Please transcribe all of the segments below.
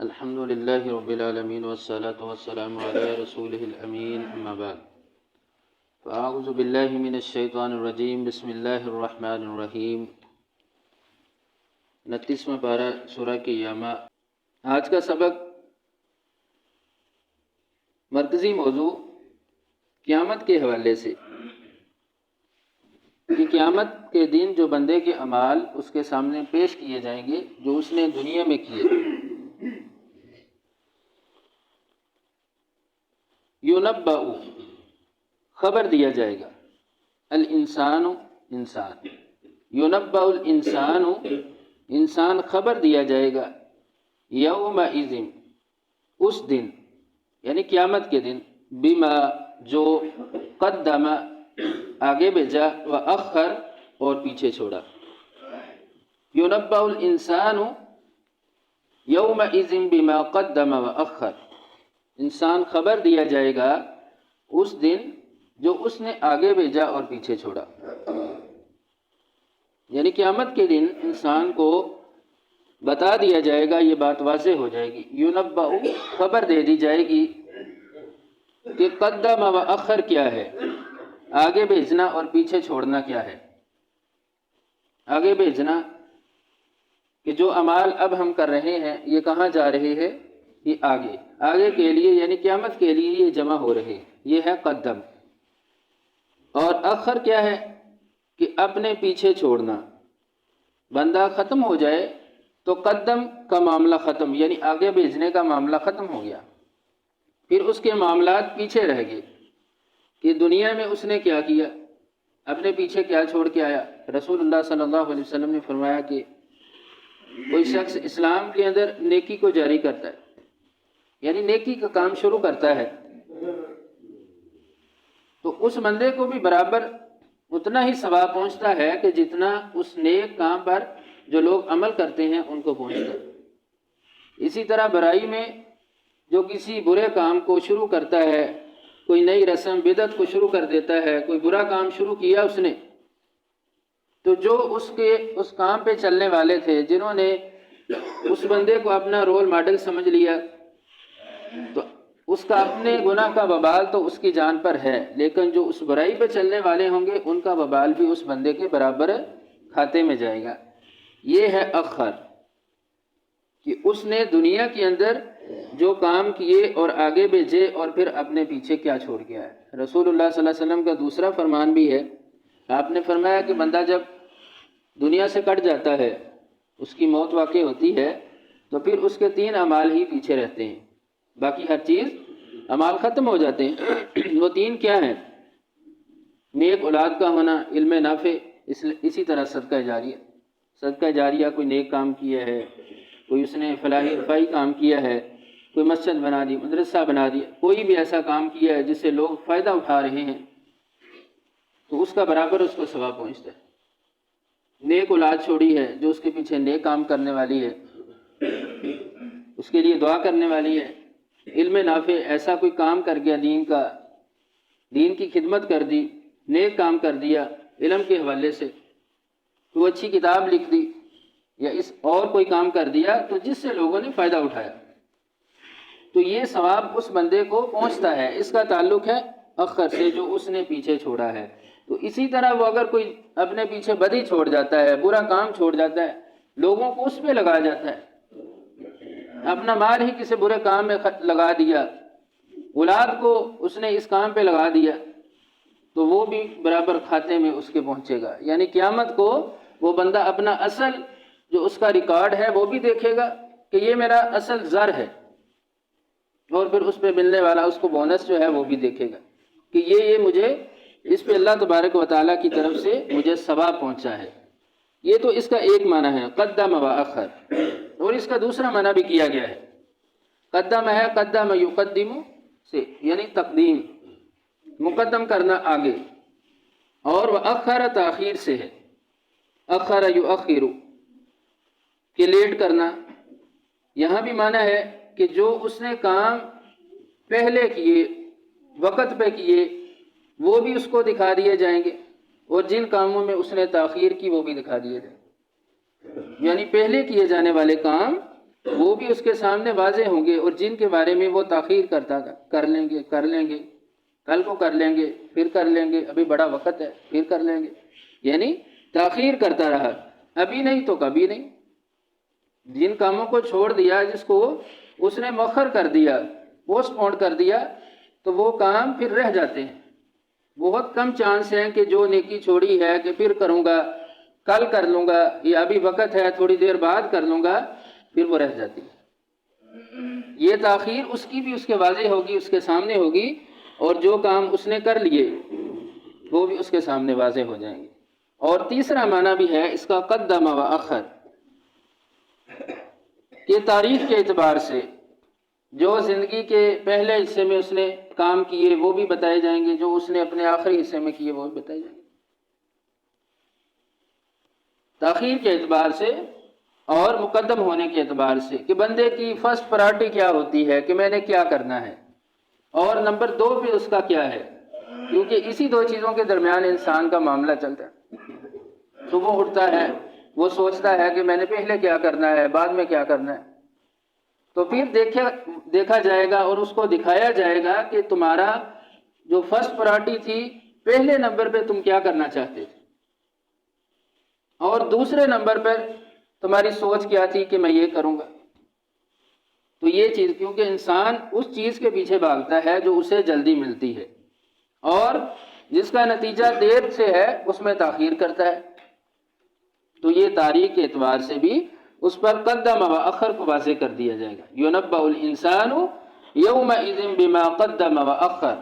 الحمد لله رب العالمين والصلاة والسلام على رسوله الأمين أما بعد فأعوذ بالله من الشيطان الرجيم بسم الله الرحمن الرحیم 29واں پارہ سورہ قیامہ۔ آج کا سبق مرکزی موضوع قیامت کے حوالے سے کہ قیامت کے دن جو بندے کے اعمال اس کے سامنے پیش کیے جائیں گے جو اس نے دنیا میں کیے، یونبأ خبر دیا جائے گا، الانسان انسان، یونبأ الانسان انسان خبر دیا جائے گا، یومئذ اس دن یعنی قیامت کے دن، بما جو قدم آگے بھیجا وأخر اور پیچھے چھوڑا، یونبأ الانسان یومئذ بما قدم وأخر، انسان خبر دیا جائے گا اس دن جو اس نے آگے بھیجا اور پیچھے چھوڑا۔ یعنی قیامت کے دن انسان کو بتا دیا جائے گا، یہ بات واضح ہو جائے گی، یونبأ خبر دے دی جائے گی کہ قدم و اخر کیا ہے، آگے بھیجنا اور پیچھے چھوڑنا کیا ہے۔ آگے بھیجنا کہ جو اعمال اب ہم کر رہے ہیں یہ کہاں جا رہے ہیں، یہ آگے کے لیے یعنی قیامت کے لیے یہ جمع ہو رہے، یہ ہے قدم۔ اور اخر کیا ہے کہ اپنے پیچھے چھوڑنا، بندہ ختم ہو جائے تو قدم کا معاملہ ختم یعنی آگے بھیجنے کا معاملہ ختم ہو گیا، پھر اس کے معاملات پیچھے رہ گئے کہ دنیا میں اس نے کیا کیا، اپنے پیچھے کیا چھوڑ کے آیا۔ رسول اللہ صلی اللہ علیہ وسلم نے فرمایا کہ کوئی شخص اسلام کے اندر نیکی کو جاری کرتا ہے، یعنی نیکی کا کام شروع کرتا ہے، تو اس بندے کو بھی برابر اتنا ہی ثواب پہنچتا ہے کہ جتنا اس نیک کام پر جو لوگ عمل کرتے ہیں ان کو پہنچتا ہے۔ اسی طرح برائی میں جو کسی برے کام کو شروع کرتا ہے، کوئی نئی رسم بدعت کو شروع کر دیتا ہے، کوئی برا کام شروع کیا اس نے، تو جو اس کام پہ چلنے والے تھے، جنہوں نے اس بندے کو اپنا رول ماڈل سمجھ لیا، تو اس کا اپنے گناہ کا وبال تو اس کی جان پر ہے، لیکن جو اس برائی پہ چلنے والے ہوں گے ان کا وبال بھی اس بندے کے برابر کھاتے میں جائے گا۔ یہ ہے اخر کہ اس نے دنیا کے اندر جو کام کیے اور آگے بھیجے اور پھر اپنے پیچھے کیا چھوڑ گیا ہے۔ رسول اللہ صلی اللہ علیہ وسلم کا دوسرا فرمان بھی ہے، آپ نے فرمایا کہ بندہ جب دنیا سے کٹ جاتا ہے، اس کی موت واقع ہوتی ہے، تو پھر اس کے 3 اعمال ہی پیچھے رہتے ہیں، باقی ہر چیز اعمال ختم ہو جاتے ہیں۔ وہ 3 کیا ہیں؟ نیک اولاد کا ہونا، علم نافع، اسی طرح صدقہ جاریہ۔ صدقہ جاریہ کوئی نیک کام کیا ہے، کوئی اس نے فلاحی رفائی کام کیا ہے، کوئی مسجد بنا دی، مدرسہ بنا دیا، کوئی بھی ایسا کام کیا ہے جس سے لوگ فائدہ اٹھا رہے ہیں، تو اس کا برابر اس کو ثواب پہنچتا ہے۔ نیک اولاد چھوڑی ہے جو اس کے پیچھے نیک کام کرنے والی ہے، اس کے لیے دعا کرنے والی ہے۔ علم نافع، ایسا کوئی کام کر گیا دین کی خدمت کر دی، نیک کام کر دیا علم کے حوالے سے، کوئی اچھی کتاب لکھ دی یا اور کوئی کام کر دیا تو جس سے لوگوں نے فائدہ اٹھایا، تو یہ ثواب اس بندے کو پہنچتا ہے۔ اس کا تعلق ہے اخر سے جو اس نے پیچھے چھوڑا ہے۔ تو اسی طرح وہ اگر کوئی اپنے پیچھے بدی چھوڑ جاتا ہے، برا کام چھوڑ جاتا ہے، لوگوں کو اس پہ لگا جاتا ہے، اپنا مال ہی کسی برے کام میں لگا دیا، اولاد کو اس نے اس کام پہ لگا دیا، تو وہ بھی برابر کھاتے میں اس کے پہنچے گا۔ یعنی قیامت کو وہ بندہ اپنا اصل جو اس کا ریکارڈ ہے وہ بھی دیکھے گا کہ یہ میرا اصل زر ہے، اور پھر اس پہ ملنے والا اس کو بونس جو ہے وہ بھی دیکھے گا کہ یہ مجھے اس پہ اللہ تبارک و تعالیٰ کی طرف سے مجھے ثواب پہنچا ہے۔ یہ تو اس کا ایک معنی ہے قدم و اخر، اور اس کا دوسرا معنی بھی کیا گیا ہے۔ قدم ہے قدم یقدم سے یعنی تقدیم، مقدم کرنا آگے، اور وأخر تاخیر سے ہے، اخر یؤخر کہ لیٹ کرنا۔ یہاں بھی معنی ہے کہ جو اس نے کام پہلے کیے، وقت پہ کیے، وہ بھی اس کو دکھا دیے جائیں گے، اور جن کاموں میں اس نے تاخیر کی وہ بھی دکھا دیے جائیں گے۔ یعنی پہلے کیے جانے والے کام وہ بھی اس کے سامنے واضح ہوں گے، اور جن کے بارے میں وہ تاخیر کرتا تھا، کر لیں گے کل کو کر لیں گے، پھر کر لیں گے، ابھی بڑا وقت ہے پھر کر لیں گے، یعنی تاخیر کرتا رہا، ابھی نہیں تو کبھی نہیں۔ جن کاموں کو چھوڑ دیا، جس کو اس نے مؤخر کر دیا، پوسٹ پون کر دیا، تو وہ کام پھر رہ جاتے ہیں۔ بہت کم چانس ہیں کہ جو نیکی چھوڑی ہے کہ پھر کروں گا، کل کر لوں گا، یا ابھی وقت ہے تھوڑی دیر بعد کر لوں گا، پھر وہ رہ جاتی ہے۔ یہ تاخیر اس کی بھی اس کے واضح ہوگی، اس کے سامنے ہوگی، اور جو کام اس نے کر لیے وہ بھی اس کے سامنے واضح ہو جائیں گے۔ اور تیسرا معنی بھی ہے اس کا قدم و اخر، کہ تاریخ کے اعتبار سے جو زندگی کے پہلے حصے میں اس نے کام کیے وہ بھی بتائے جائیں گے، جو اس نے اپنے آخری حصے میں کیے وہ بھی بتائے جائیں گے، تاخیر کے اعتبار سے اور مقدم ہونے کے اعتبار سے، کہ بندے کی فرسٹ پرائرٹی کیا ہوتی ہے، کہ میں نے کیا کرنا ہے، اور نمبر 2 پہ اس کا کیا ہے، کیونکہ اسی 2 چیزوں کے درمیان انسان کا معاملہ چلتا ہے۔ صبح اٹھتا ہے، وہ سوچتا ہے کہ میں نے پہلے کیا کرنا ہے، بعد میں کیا کرنا ہے، تو پھر دیکھا جائے گا اور اس کو دکھایا جائے گا کہ تمہارا جو فرسٹ پرائرٹی تھی، پہلے نمبر پہ تم کیا کرنا چاہتے تھے، اور دوسرے نمبر پر تمہاری سوچ کیا تھی کہ میں یہ کروں گا۔ تو یہ چیز، کیونکہ انسان اس چیز کے پیچھے بھاگتا ہے جو اسے جلدی ملتی ہے، اور جس کا نتیجہ دیر سے ہے اس میں تاخیر کرتا ہے، تو یہ تاریخ کے اعتبار سے بھی اس پر قدم و اخر کو واضح کر دیا جائے گا۔ یُنَبَّأُ الْإِنسَانُ يَوْمَئِذٍ بِمَا قَدَّمَ وَأَخَّرَ،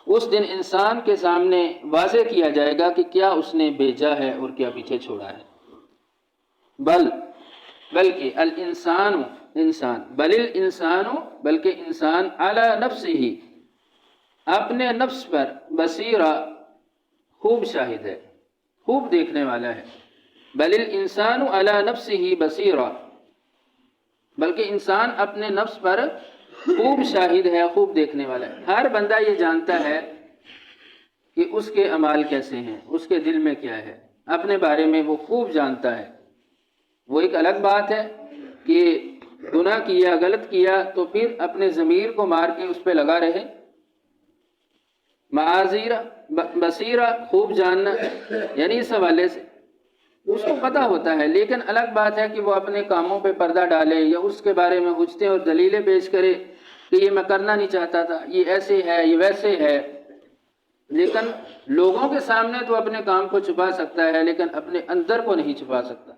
اس دن انسان کے سامنے واضح کیا جائے گا کہ کیا اس نے بھیجا ہے اور کیا پیچھے چھوڑا ہے۔ بلکہ الانسان، بلکہ انسان علی نفسہ، اپنے نفس پر، بصیرہ، خوب شاہد ہے، خوب دیکھنے والا ہے۔ بل الانسان علی نفسہ بصیرہ، بلکہ انسان اپنے نفس پر خوب شاہد ہے، خوب دیکھنے والا ہے۔ ہر بندہ یہ جانتا ہے کہ اس کے اعمال کیسے ہیں، اس کے دل میں کیا ہے، اپنے بارے میں وہ خوب جانتا ہے۔ وہ ایک الگ بات ہے کہ گناہ کیا، غلط کیا، تو پھر اپنے ضمیر کو مار کے اس پہ لگا رہے، معاذیرہ، بصیرہ، خوب جاننا، یعنی اس حوالے سے اس کو پتہ ہوتا ہے، لیکن الگ بات ہے کہ وہ اپنے کاموں پہ پردہ ڈالے، یا اس کے بارے میں حجتیں اور دلیلیں پیش کرے کہ یہ میں کرنا نہیں چاہتا تھا، یہ ایسے ہے، یہ ویسے ہے، لیکن لوگوں کے سامنے تو اپنے کام کو چھپا سکتا ہے، لیکن اپنے اندر کو نہیں چھپا سکتا،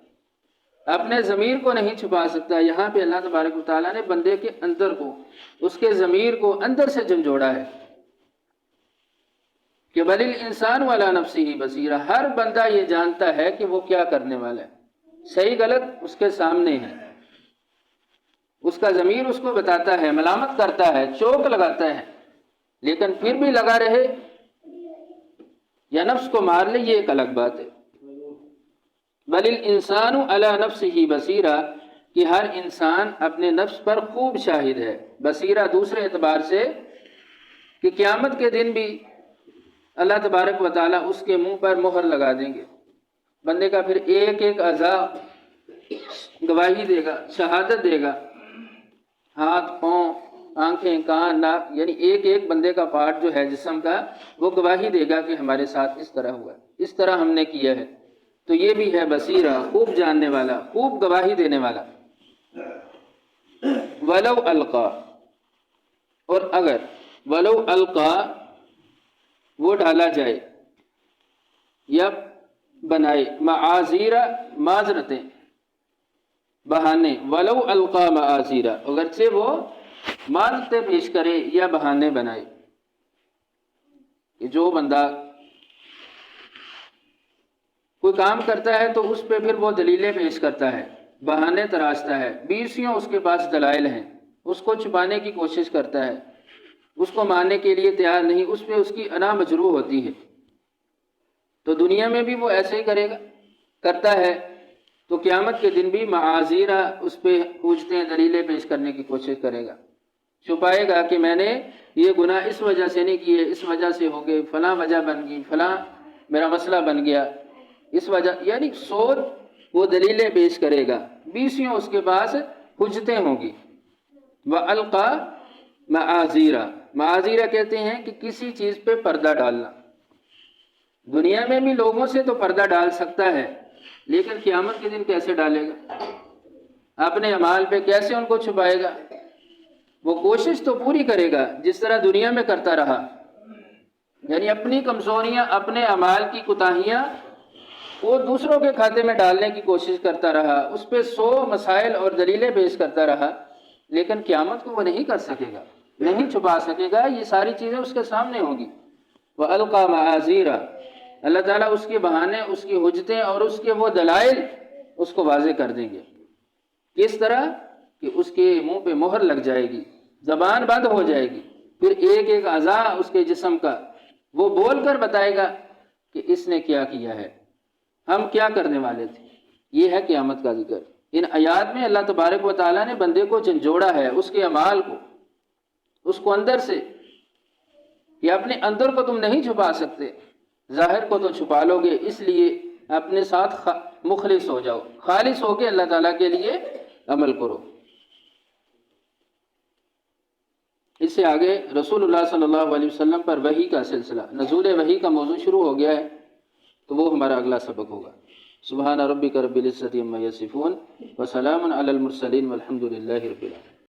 اپنے ضمیر کو نہیں چھپا سکتا۔ یہاں پہ اللہ تبارک و تعالیٰ نے بندے کے اندر کو، اس کے ضمیر کو اندر سے جھنجھوڑا ہے کہ بل الانسان علی نفسہ بصیرہ، ہر بندہ یہ جانتا ہے کہ وہ کیا کرنے والا ہے، صحیح غلط اس کے سامنے ہے، اس کا ضمیر اس کو بتاتا ہے، ملامت کرتا ہے، چوک لگاتا ہے، لیکن پھر بھی لگا رہے یا نفس کو مار لے، یہ ایک الگ بات ہے۔ بل الانسان علی نفسہ بصیرہ، کہ ہر انسان اپنے نفس پر خوب شاہد ہے، بصیرہ دوسرے اعتبار سے کہ قیامت کے دن بھی اللہ تبارک و تعالیٰ اس کے منہ پر مہر لگا دیں گے، بندے کا پھر ایک ایک اعضاء گواہی دے گا، شہادت دے گا، ہاتھ، پاؤں، آنکھیں، کان، ناک، یعنی ایک ایک بندے کا پارٹ جو ہے جسم کا، وہ گواہی دے گا کہ ہمارے ساتھ اس طرح ہوا، اس طرح ہم نے کیا ہے۔ تو یہ بھی ہے بصیرہ، خوب جاننے والا، خوب گواہی دینے والا۔ ولو القا، اور اگر، ولو القا، وہ ڈالا جائے یا بنائے، معاذیرہ، معذرتیں، بہانے، ولو القا معاذیرہ، اگرچہ وہ معذرتیں پیش کرے یا بہانے بنائے، کہ جو بندہ کوئی کام کرتا ہے تو اس پہ پھر وہ دلیلیں پیش کرتا ہے، بہانے تراشتا ہے، 20 اس کے پاس دلائل ہیں، اس کو چھپانے کی کوشش کرتا ہے، اس کو ماننے کے لیے تیار نہیں، اس پہ اس کی انا مجروح ہوتی ہے، تو دنیا میں بھی وہ ایسے ہی کرتا ہے، تو قیامت کے دن بھی معاذیرہ اس پہ پوچھتے ہیں، دلیلیں پیش کرنے کی کوشش کرے گا، چھپائے گا کہ میں نے یہ گناہ اس وجہ سے نہیں کیے، اس وجہ سے ہو گئے، فلاں وجہ بن گئی، فلاں میرا مسئلہ بن گیا، اس وجہ، یعنی سوچ وہ دلیلیں پیش کرے گا، 20 اس کے پاس حجتیں ہوں گی۔ وَأَلْقَى مَعَاذِيرَ، معاذیرہ کہتے ہیں کہ کسی چیز پہ پردہ ڈالنا۔ دنیا میں بھی لوگوں سے تو پردہ ڈال سکتا ہے، لیکن قیامت کے دن کیسے ڈالے گا؟ اپنے اعمال پہ کیسے ان کو چھپائے گا؟ وہ کوشش تو پوری کرے گا جس طرح دنیا میں کرتا رہا، یعنی اپنی کمزوریاں، اپنے اعمال کی کوتاہیاں وہ دوسروں کے کھاتے میں ڈالنے کی کوشش کرتا رہا، اس پہ 100 مسائل اور دلیلیں پیش کرتا رہا، لیکن قیامت کو وہ نہیں کر سکے گا، نہیں چھپا سکے گا، یہ ساری چیزیں اس کے سامنے ہوں گی۔ وَأَلْقَى مَعَاذِيرَ، اللہ تعالیٰ اس کے بہانے، اس کی حجتیں اور اس کے وہ دلائل اس کو واضح کر دیں گے۔ کس طرح کہ اس کے منہ پہ مہر لگ جائے گی، زبان بند ہو جائے گی، پھر ایک ایک اعضاء اس کے جسم کا وہ بول کر بتائے گا کہ اس نے کیا کیا ہے، ہم کیا کرنے والے تھے۔ یہ ہے قیامت کا ذکر۔ ان آیات میں اللہ تبارک و تعالیٰ نے بندے کو جھنجھوڑا ہے، اس کے اعمال کو، اس کو اندر سے، کہ اپنے اندر کو تم نہیں چھپا سکتے، ظاہر کو تو چھپا لو گے، اس لیے اپنے ساتھ مخلص ہو جاؤ، خالص ہو کے اللہ تعالیٰ کے لیے عمل کرو۔ اس سے آگے رسول اللہ صلی اللہ علیہ وسلم پر وحی کا سلسلہ، نزول وحی کا موضوع شروع ہو گیا ہے، تو وہ ہمارا اگلا سبق ہوگا۔ سبحان ربک رب العزۃ عما یصفون وسلام علی المرسلین والحمد للہ رب العالمین۔